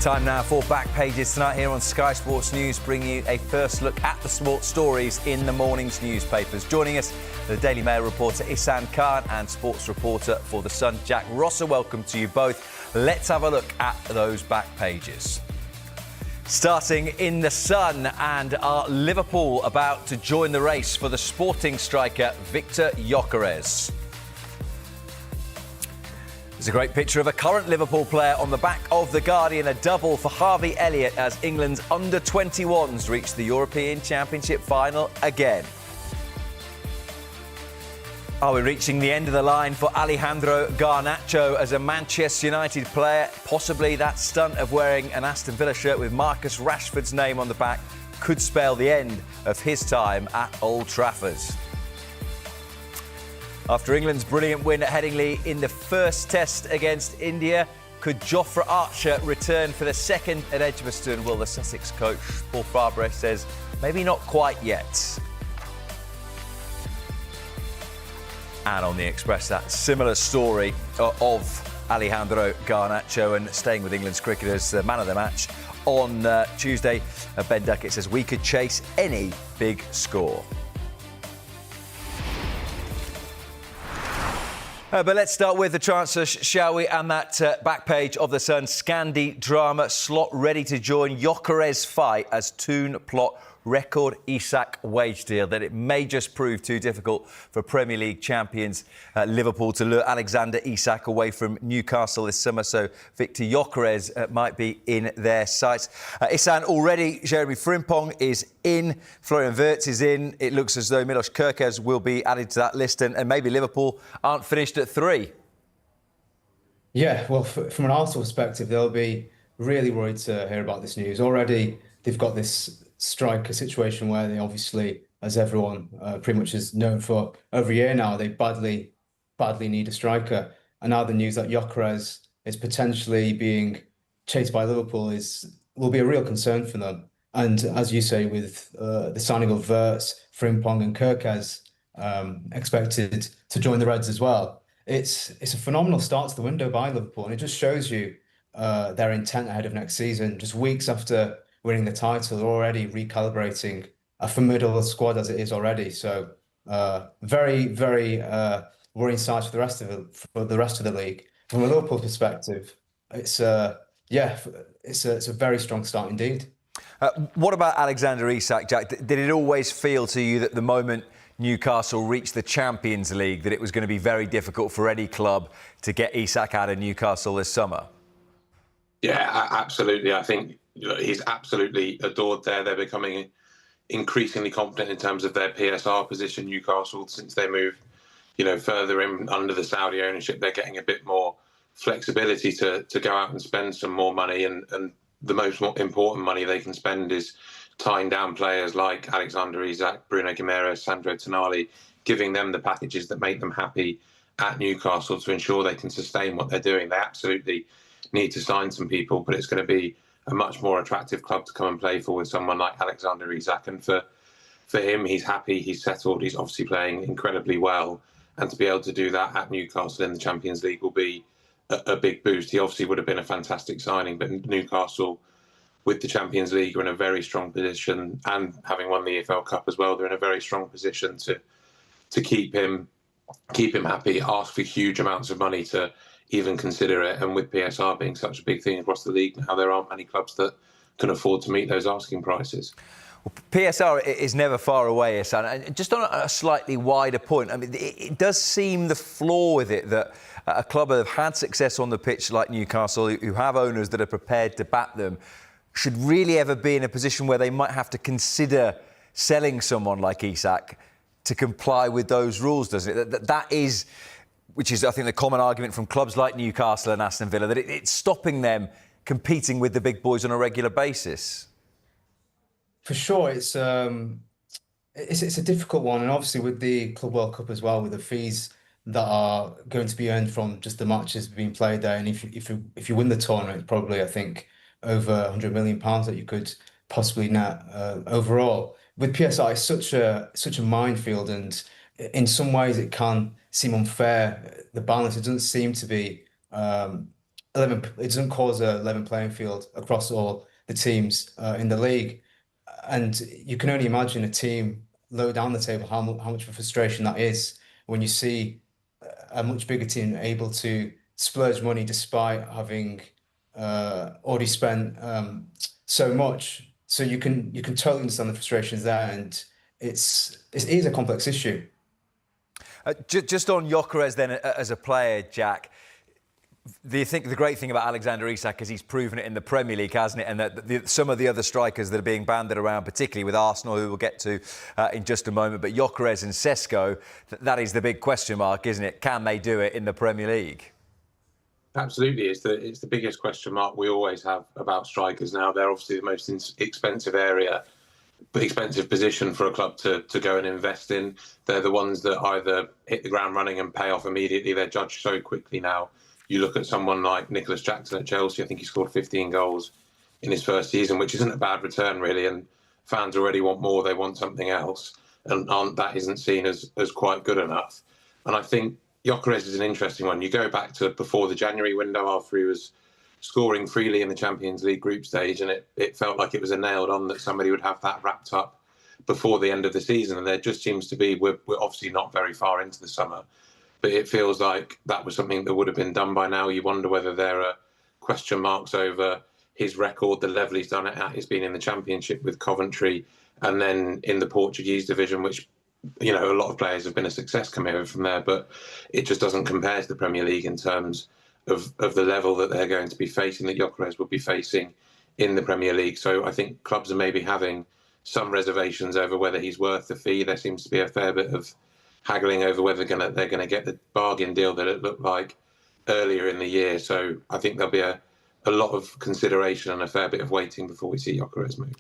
Time now for Back Pages tonight here on Sky Sports News, bringing you a first look at the sports stories in the morning's newspapers. Joining us, the Daily Mail reporter Isach Khan and sports reporter for The Sun, Jack Rosser. Welcome to you both. Let's have a look at those back pages. Starting in The Sun, and are Liverpool about to join the race for the Sporting striker Victor Gyökeres? There's a great picture of a current Liverpool player on the back of The Guardian, a double for Harvey Elliot as England's under-21s reach the European Championship final again. Are we reaching the end of the line for Alejandro Garnacho as a Manchester United player? Possibly that stunt of wearing an Aston Villa shirt with Marcus Rashford's name on the back could spell the end of his time at Old Trafford. After England's brilliant win at Headingley in the first test against India, could Jofra Archer return for the second at Edgbaston? Well, the Sussex coach, Paul Farbre, says maybe not quite yet. And on the Express, that similar story of Alejandro Garnacho, and staying with England's cricketers, the man of the match on Tuesday, Ben Duckett says we could chase any big score. But let's start with the transfer, shall we? And that back page of The Sun, Scandi drama, slot ready to join Gyökeres fight as Toon plot record Isach wage deal, that it may just prove too difficult for Premier League champions Liverpool to lure Alexander Isach away from Newcastle this summer, so Victor Gyökeres might be in their sights. Isan, already Jeremy Frimpong is in, Florian Wirtz is in. It looks as though Milos Kerkez will be added to that list, and maybe Liverpool aren't finished at 3. Yeah, well, from an Arsenal perspective, they'll be really worried to hear about this news. Already, they've got this striker situation where they obviously, as everyone pretty much is known for over a year now, they badly need a striker. And now the news that Gyökeres is potentially being chased by Liverpool will be a real concern for them. And as you say, with the signing of Wirtz, Frimpong and Kerkez expected to join the Reds as well, it's a phenomenal start to the window by Liverpool, and it just shows you their intent ahead of next season. Just weeks after winning the title, they're already recalibrating a formidable squad as it is already. So very, very worrying signs for the rest of the league. From a Liverpool perspective, it's a very strong start indeed. What about Alexander Isaac, Jack? Did it always feel to you that the moment Newcastle reached the Champions League that it was going to be very difficult for any club to get Isaac out of Newcastle this summer? Yeah, absolutely. I think he's absolutely adored there. They're becoming increasingly confident in terms of their PSR position, Newcastle, since they moved, further in under the Saudi ownership. They're getting a bit more flexibility to go out and spend some more money. And the most important money they can spend is tying down players like Alexander Isaac, Bruno Guimaraes, Sandro Tonali, giving them the packages that make them happy at Newcastle to ensure they can sustain what they're doing. They absolutely need to sign some people, but it's going to be a much more attractive club to come and play for with someone like Alexander Isaac. And for him, he's happy, he's settled, he's obviously playing incredibly well. And to be able to do that at Newcastle in the Champions League will be a big boost. He obviously would have been a fantastic signing, but Newcastle, with the Champions League, are in a very strong position, and having won the EFL Cup as well, they're in a very strong position to keep him happy, ask for huge amounts of money to even consider it. And with PSR being such a big thing across the league now, there aren't many clubs that can afford to meet those asking prices. Well, PSR is never far away, Hassan. And just on a slightly wider point, I mean, it does seem the flaw with it that a club that have had success on the pitch like Newcastle, who have owners that are prepared to back them, should really ever be in a position where they might have to consider selling someone like Isaac to comply with those rules, doesn't it? That is, which is, I think, the common argument from clubs like Newcastle and Aston Villa, that it's stopping them competing with the big boys on a regular basis. For sure, it's a difficult one, and obviously with the Club World Cup as well, with the fees that are going to be earned from just the matches being played there, and if you win the tournament, probably I think over £100 million that you could possibly net overall. With PSI, it's such a minefield, and in some ways it can seem unfair. The balance, it doesn't seem to be it doesn't cause a level playing field across all the teams in the league. And you can only imagine a team low down the table how much of a frustration that is when you see a much bigger team able to splurge money despite having already spent so much. So you can totally understand the frustrations there, and it is a complex issue. Just on Gyökeres then as a player, Jack. Do you think the great thing about Alexander Isak is he's proven it in the Premier League, hasn't it? And that some of the other strikers that are being banded around, particularly with Arsenal, who we'll get to in just a moment, but Gyökeres and Sesko, that is the big question mark, isn't it? Can they do it in the Premier League? Absolutely, it's the biggest question mark we always have about strikers now. They're obviously the most expensive position for a club to go and invest in. They're the ones that either hit the ground running and pay off immediately. They're judged so quickly now. You look at someone like Nicholas Jackson at Chelsea, I think he scored 15 goals in his first season, which isn't a bad return, really. And fans already want more. They want something else. And that isn't seen as quite good enough. And I think Gyökeres is an interesting one. You go back to before the January window after he was scoring freely in the Champions League group stage, and it felt like it was a nailed on that somebody would have that wrapped up before the end of the season. And there just seems to be, we're obviously not very far into the summer, but it feels like that was something that would have been done by now. You wonder whether there are question marks over his record, the level he's done it at. He's been in the Championship with Coventry and then in the Portuguese division, which, you know, a lot of players have been a success coming over from there, but it just doesn't compare to the Premier League in terms of the level that they're going to be facing, that Gyökeres will be facing in the Premier League. So I think clubs are maybe having some reservations over whether he's worth the fee. There seems to be a fair bit of haggling over whether they're going to get the bargain deal that it looked like earlier in the year. So I think there'll be a lot of consideration and a fair bit of waiting before we see Gyökeres move.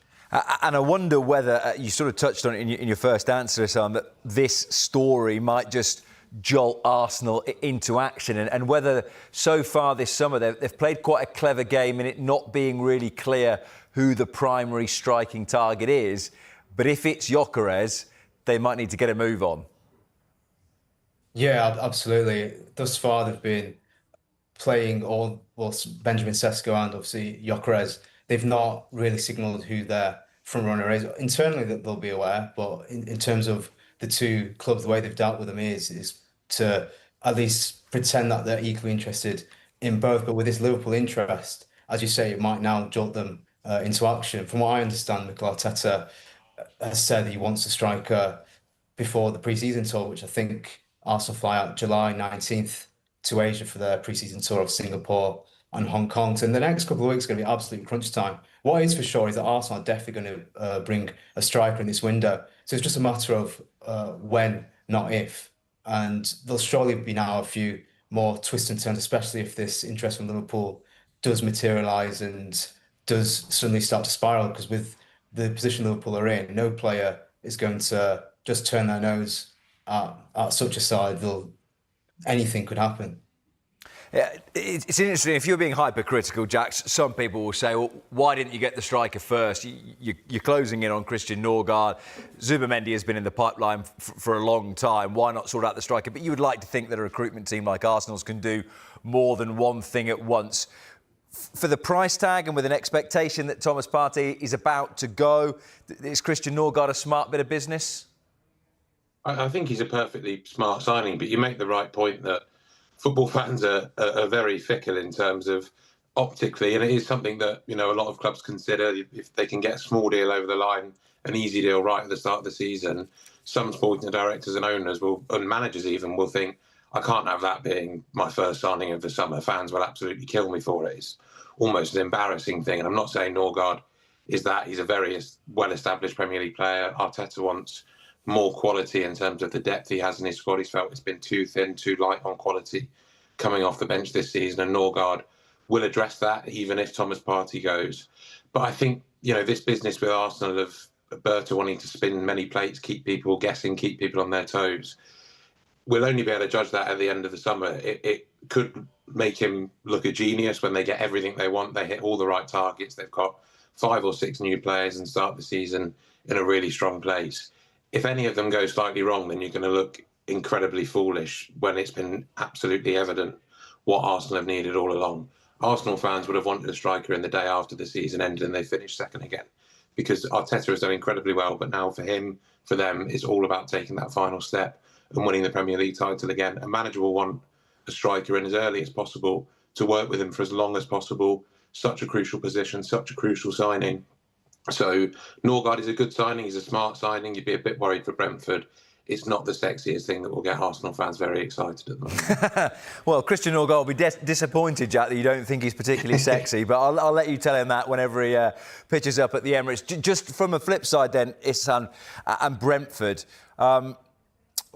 And I wonder whether, you sort of touched on it in your first answer, Sam, that this story might just jolt Arsenal into action, and whether so far this summer they've played quite a clever game in it not being really clear who the primary striking target is. But if it's Gyökeres, they might need to get a move on. Yeah, absolutely. Thus far, they've been playing Benjamin Sesko and obviously Gyökeres. They've not really signalled who their front runner is. Internally, that they'll be aware, but in terms of the two clubs, the way they've dealt with them is to at least pretend that they're equally interested in both. But with this Liverpool interest, as you say, it might now jolt them into action. From what I understand, Mikel Arteta has said he wants a striker before the pre-season tour, which I think Arsenal fly out July 19th to Asia for their pre-season tour of Singapore and Hong Kong. So in the next couple of weeks, it's going to be absolute crunch time. What is for sure is that Arsenal are definitely going to bring a striker in this window. So it's just a matter of when, not if. And there'll surely be now a few more twists and turns, especially if this interest from Liverpool does materialise and does suddenly start to spiral. Because with the position Liverpool are in, no player is going to just turn their nose at such a side. Anything could happen. Yeah, it's interesting. If you're being hypercritical, Jack, some people will say, well, why didn't you get the striker first? You're closing in on Christian Nørgaard. Zubimendi has been in the pipeline for a long time. Why not sort out the striker? But you would like to think that a recruitment team like Arsenal's can do more than one thing at once. For the price tag and with an expectation that Thomas Partey is about to go, is Christian Nørgaard a smart bit of business? I think he's a perfectly smart signing, but you make the right point that football fans are very fickle in terms of optically, and it is something that, you know, a lot of clubs consider. If they can get a small deal over the line, an easy deal right at the start of the season, some sporting directors and owners and managers even will think, I can't have that being my first signing of the summer. Fans will absolutely kill me for it. It's almost an embarrassing thing. And I'm not saying Nørgaard is that. He's a very well-established Premier League player. Arteta wants more quality in terms of the depth he has in his squad. He's felt it's been too thin, too light on quality coming off the bench this season, and Nørgaard will address that even if Thomas Partey goes. But I think, you know, this business with Arsenal of Berta wanting to spin many plates, keep people guessing, keep people on their toes, we'll only be able to judge that at the end of the summer. It could make him look a genius when they get everything they want. They hit all the right targets. They've got 5 or 6 new players and start the season in a really strong place. If any of them go slightly wrong, then you're going to look incredibly foolish when it's been absolutely evident what Arsenal have needed all along. Arsenal fans would have wanted a striker in the day after the season ended and they finished second again, because Arteta has done incredibly well. But now for him, for them, it's all about taking that final step and winning the Premier League title again. A manager will want a striker in as early as possible to work with him for as long as possible. Such a crucial position, such a crucial signing. So Nrgaard is a good signing. He's a smart signing. You'd be a bit worried for Brentford. It's not the sexiest thing that will get Arsenal fans very excited at the moment. Well, Christian Nørgaard will be disappointed, Jack, that you don't think he's particularly sexy, but I'll let you tell him that whenever he pitches up at the Emirates. Just from a flip side then, Ihsan and Brentford,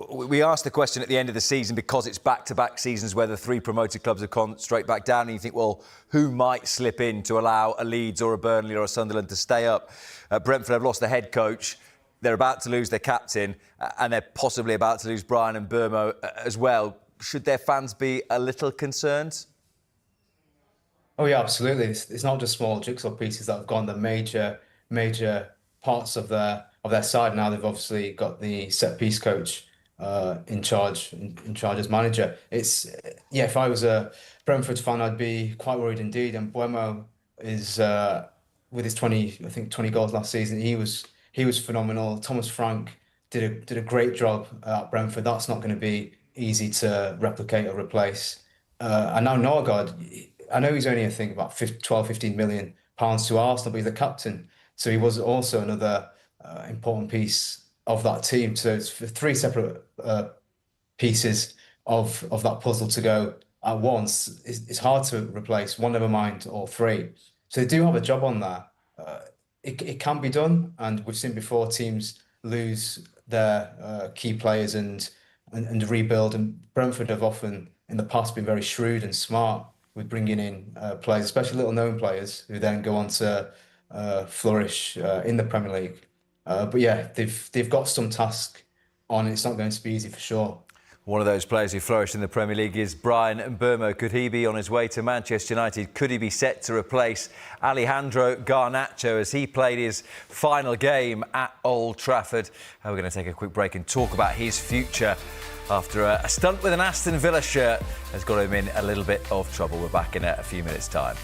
we asked the question at the end of the season because it's back-to-back seasons where the three promoted clubs have gone straight back down, and you think, well, who might slip in to allow a Leeds or a Burnley or a Sunderland to stay up? Brentford have lost their head coach. They're about to lose their captain, and they're possibly about to lose Brian and Burmo as well. Should their fans be a little concerned? Oh yeah, absolutely. It's not just small jigsaw pieces that have gone. The major parts of their side now. They've obviously got the set piece coach in charge as manager. If I was a Brentford fan, I'd be quite worried indeed. And Burmo is with his 20 goals last season. He was phenomenal. Thomas Frank did a great job at Brentford. That's not going to be easy to replicate or replace. And now Nrgaard, I know he's only, I think, about 15 million pounds to Arsenal, but he's the captain. So he was also another important piece of that team. So it's three separate pieces of that puzzle to go at once. It's hard to replace one, never mind all three. So they do have a job on that. It can be done, and we've seen before teams lose their key players and rebuild. And Brentford have often in the past been very shrewd and smart with bringing in players, especially little-known players, who then go on to flourish in the Premier League. But yeah, they've got some task on. It's not going to be easy for sure. One of those players who flourished in the Premier League is Brian Burmo. Could he be on his way to Manchester United? Could he be set to replace Alejandro Garnacho as he played his final game at Old Trafford? We're going to take a quick break and talk about his future after a stunt with an Aston Villa shirt has got him in a little bit of trouble. We're back in a few minutes' time.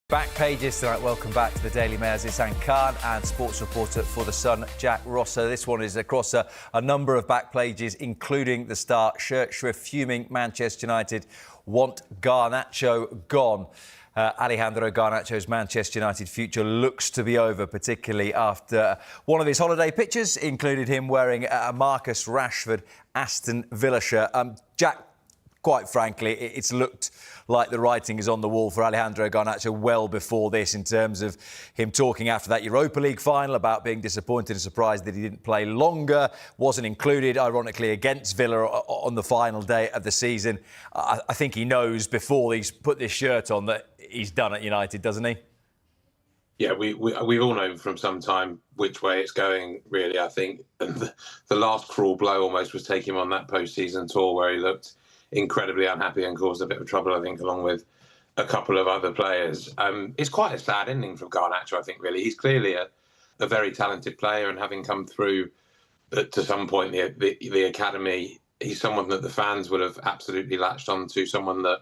Back pages tonight. Welcome back to the Daily Mail's Isach Khan and sports reporter for The Sun, Jack Rosso. This one is across a number of back pages, including the Star. Schrift fuming. Manchester United want Garnacho gone. Alejandro Garnacho's Manchester United future looks to be over, particularly after one of his holiday pictures included him wearing a Marcus Rashford Aston Villa shirt. Jack, quite frankly, it's looked like the writing is on the wall for Alejandro Garnacho well before this, in terms of him talking after that Europa League final about being disappointed and surprised that he didn't play longer, wasn't included, ironically, against Villa on the final day of the season. I think he knows before he's put this shirt on that he's done at United, doesn't he? Yeah, we've all known from some time which way it's going, really, I think. And the last cruel blow almost was taking him on that post-season tour where he looked incredibly unhappy and caused a bit of trouble, I think, along with a couple of other players. It's quite a sad ending from Garnacho, I think, really. He's clearly a very talented player, and having come through to some point the academy, he's someone that the fans would have absolutely latched on to, someone that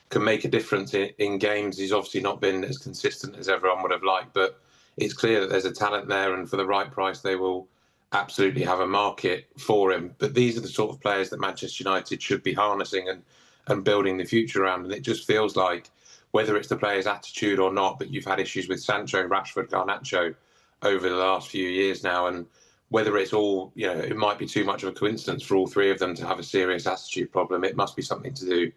can make a difference in games. He's obviously not been as consistent as everyone would have liked, but it's clear that there's a talent there, and for the right price they will absolutely have a market for him. But these are the sort of players that Manchester United should be harnessing and building the future around. And it just feels like, whether it's the player's attitude or not, but you've had issues with Sancho, Rashford, Garnacho over the last few years now, and whether it's all, it might be too much of a coincidence for all three of them to have a serious attitude problem. It must be something to do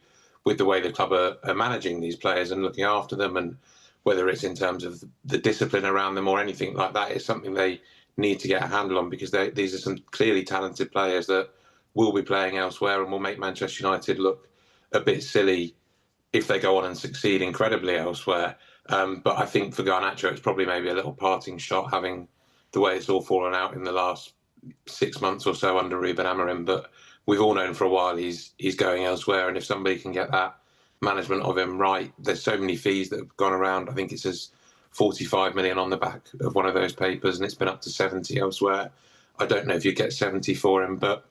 with the way the club are managing these players and looking after them, and whether it's in terms of the discipline around them or anything like that, it's something they need to get a handle on, because these are some clearly talented players that will be playing elsewhere and will make Manchester United look a bit silly if they go on and succeed incredibly elsewhere. But I think for Garnacho, it's probably maybe a little parting shot, having the way it's all fallen out in the last 6 months or so under Ruben Amorim. But we've all known for a while he's going elsewhere, and if somebody can get that management of him right, there's so many fees that have gone around. I think it says 45 million on the back of one of those papers, and it's been up to 70 elsewhere. I don't know if you get 70 for him, but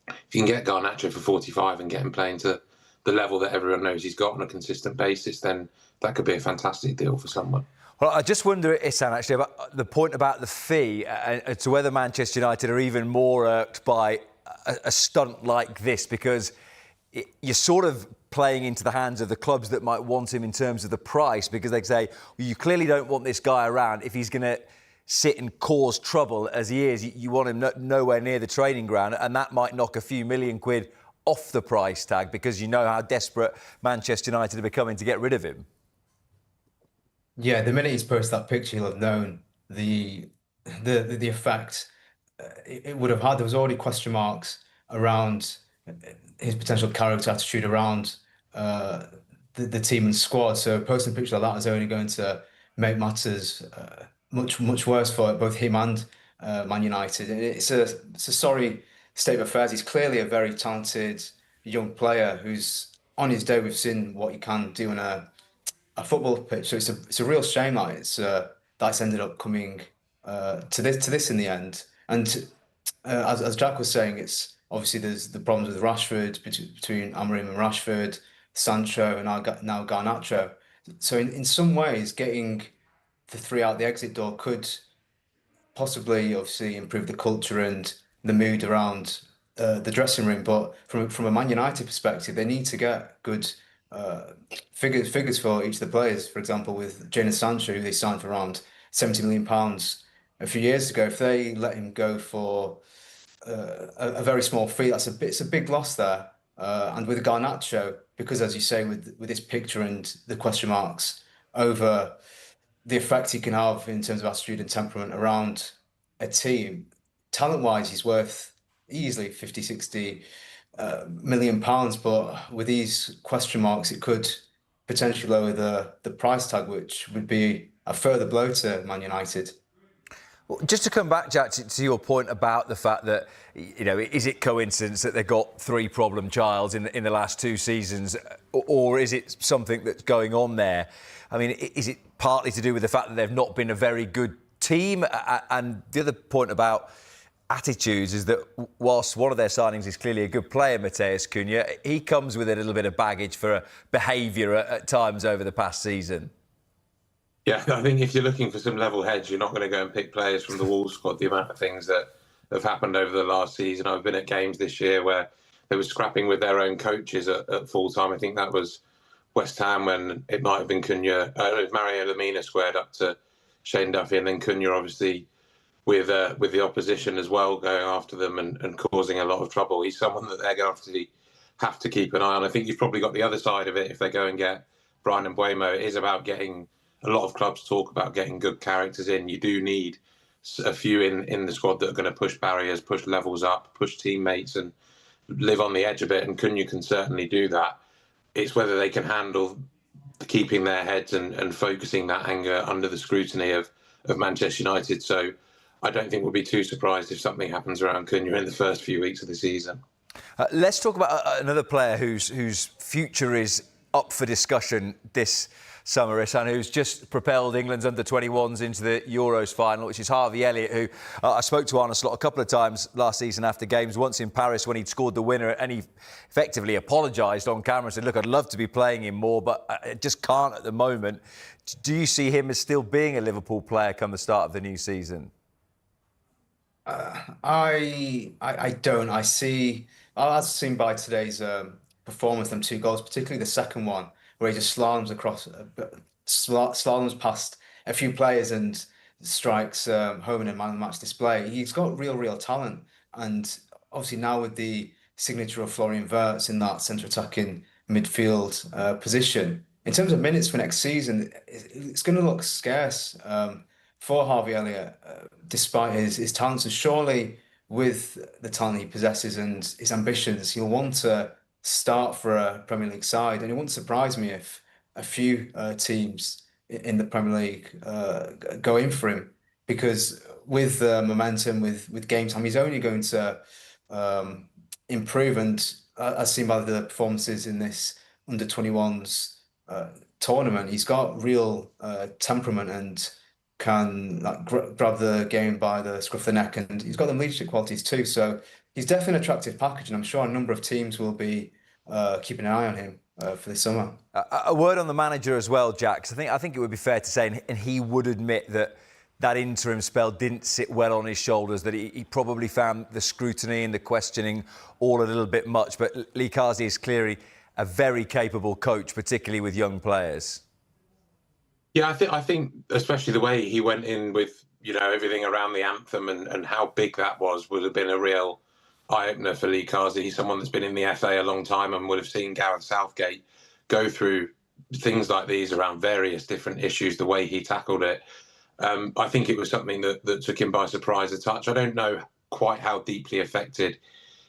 if you can get Garnacho for 45 and get him playing to the level that everyone knows he's got on a consistent basis, then that could be a fantastic deal for someone. Well, I just wonder, Ihsan, actually, about the point about the fee, to whether Manchester United are even more irked by a stunt like this, because you're sort of playing into the hands of the clubs that might want him in terms of the price, because they say, well, you clearly don't want this guy around if he's going to sit and cause trouble as he is. You want him nowhere near the training ground, and that might knock a few million quid off the price tag, because you know how desperate Manchester United are becoming to get rid of him. Yeah, the minute he's posted that picture, you'll have known the effect it would have had. There was already question marks around his potential character, attitude around the team and squad. So posting a picture like that is only going to make matters much worse for both him and Man United. It's a sorry state of affairs. He's clearly a very talented young player who's on his day. We've seen what he can do on a football pitch. So it's a real shame that that's ended up coming to this in the end. And as Jack was saying, it's obviously there's the problems with Rashford, between Amorim and Rashford, Sancho, and now Garnacho. So in some ways, getting the three out the exit door could possibly, obviously, improve the culture and the mood around the dressing room. But from a Man United perspective, they need to get good figures for each of the players. For example, with Jadon Sancho, who they signed for around £70 million a few years ago, if they let him go for a very small fee, it's a big loss there. And with Garnacho, because as you say, with this picture and the question marks over the effect he can have in terms of attitude and temperament around a team, talent-wise, he's worth easily 50, 60 million pounds. But with these question marks, it could potentially lower the price tag, which would be a further blow to Man United. Well, just to come back, Jack, to your point about the fact that, is it coincidence that they've got three problem childs in the last two seasons, or is it something that's going on there? I mean, is it partly to do with the fact that they've not been a very good team? And the other point about attitudes is that whilst one of their signings is clearly a good player, Matheus Cunha, he comes with a little bit of baggage for behaviour at times over the past season. Yeah, I think if you're looking for some level heads, you're not going to go and pick players from the Wolves squad. The amount of things that have happened over the last season. I've been at games this year where they were scrapping with their own coaches at full time. I think that was West Ham when it might have been Cunha. Mario Lemina squared up to Shane Duffy, and then Cunha obviously with the opposition as well, going after them and causing a lot of trouble. He's someone that they're going to have to keep an eye on. I think you've probably got the other side of it. If they go and get Brian and Mbeumo, it is about getting, a lot of clubs talk about getting good characters in. You do need a few in the squad that are going to push barriers, push levels up, push teammates and live on the edge a bit, and Cunha can certainly do that. It's whether they can handle keeping their heads and focusing that anger under the scrutiny of Manchester United. So I don't think we'll be too surprised if something happens around Cunha in the first few weeks of the season. Let's talk about another player whose future is up for discussion this summer, and who's just propelled England's under-21s into the Euros final, which is Harvey Elliot, who I spoke to Arne Slot a couple of times last season after games, once in Paris when he'd scored the winner, and he effectively apologised on camera and said, look, I'd love to be playing him more, but I just can't at the moment. Do you see him as still being a Liverpool player come the start of the new season? I don't. As seen by today's performance, them 2 goals, particularly the second one, where he just slaloms past a few players and strikes home in a man of the match display. He's got real talent, and obviously now with the signature of Florian Wirtz in that centre attacking midfield position, in terms of minutes for next season, it's going to look scarce for Harvey Elliot, despite his talents. And surely, with the talent he possesses and his ambitions, he'll want to start for a Premier League side. And it wouldn't surprise me if a few teams in the Premier League go in for him, because with momentum, with game time, he's only going to improve. And as seen by the performances in this under-21s tournament, he's got real temperament and can grab the game by the scruff of the neck, and he's got the leadership qualities too. So he's definitely an attractive package, and I'm sure a number of teams will be keeping an eye on him for this summer. A word on the manager as well, Jack, 'cause I think it would be fair to say, and he would admit that interim spell didn't sit well on his shoulders, that he probably found the scrutiny and the questioning all a little bit much. But Lee Carsley is clearly a very capable coach, particularly with young players. Yeah, I think especially the way he went in with, everything around the anthem and how big that was would have been a real eye-opener for Lee Carsley. He's someone that's been in the FA a long time and would have seen Gareth Southgate go through things like these around various different issues, the way he tackled it. I think it was something that took him by surprise a touch. I don't know quite how deeply affected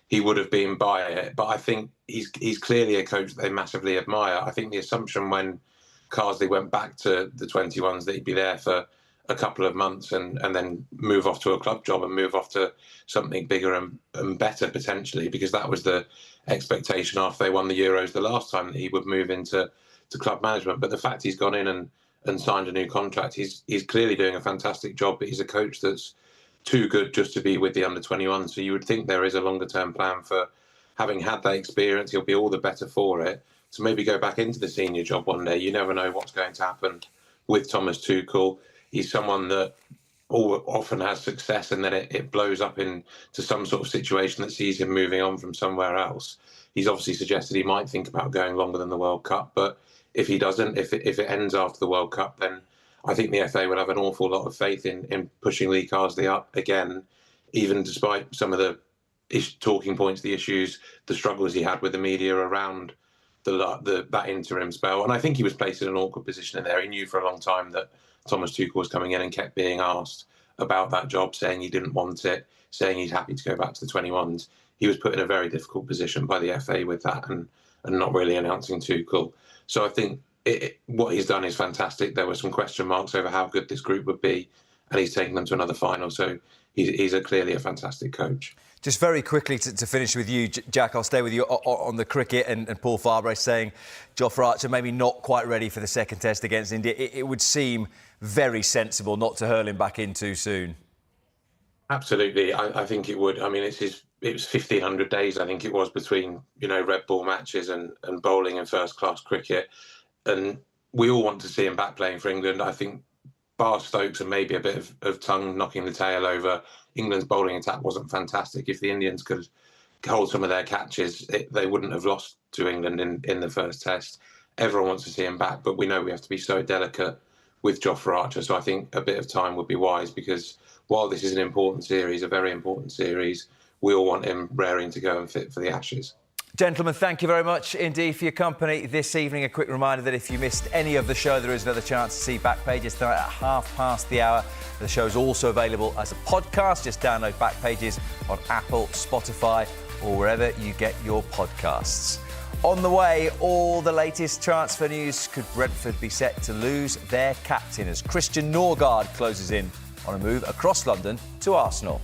he would have been by it, but I think he's clearly a coach that they massively admire. I think the assumption when Carsley went back to the 21s that he'd be there for a couple of months and then move off to a club job and move off to something bigger and better potentially, because that was the expectation after they won the Euros the last time, that he would move into club management. But the fact he's gone in and signed a new contract, he's clearly doing a fantastic job, but he's a coach that's too good just to be with the under-21. So you would think there is a longer term plan for, having had that experience, he'll be all the better for it. So maybe go back into the senior job one day. You never know what's going to happen with Thomas Tuchel. He's someone that often has success and then it blows up into some sort of situation that sees him moving on from somewhere else. He's obviously suggested he might think about going longer than the World Cup, but if he doesn't, if it ends after the World Cup, then I think the FA will have an awful lot of faith in pushing Lee Carsley up again, even despite some of the talking points, the issues, the struggles he had with the media around that interim spell. And I think he was placed in an awkward position in there. He knew for a long time that Thomas Tuchel was coming in and kept being asked about that job, saying he didn't want it, saying he's happy to go back to the 21s. He was put in a very difficult position by the FA with that and not really announcing Tuchel. So I think what he's done is fantastic. There were some question marks over how good this group would be, and he's taken them to another final. So he's clearly a fantastic coach. Just very quickly to finish with you, Jack, I'll stay with you on the cricket and Paul Farbre saying Jofra Archer maybe not quite ready for the second test against India. It would seem very sensible not to hurl him back in too soon. Absolutely. I think it would. I mean, it was 1,500 days, I think it was, between, red ball matches and bowling and first-class cricket. And we all want to see him back playing for England. I think bar Stokes and maybe a bit of tongue knocking the tail over, England's bowling attack wasn't fantastic. If the Indians could hold some of their catches, they wouldn't have lost to England in the first test. Everyone wants to see him back, but we know we have to be so delicate with Jofra Archer. So I think a bit of time would be wise, because while this is an important series, a very important series, we all want him raring to go and fit for the Ashes. Gentlemen, thank you very much indeed for your company this evening. A quick reminder that if you missed any of the show, there is another chance to see Backpages tonight at 1:30. The show is also available as a podcast. Just download Backpages on Apple, Spotify, or wherever you get your podcasts. On the way, all the latest transfer news. Could Brentford be set to lose their captain as Christian Nørgaard closes in on a move across London to Arsenal?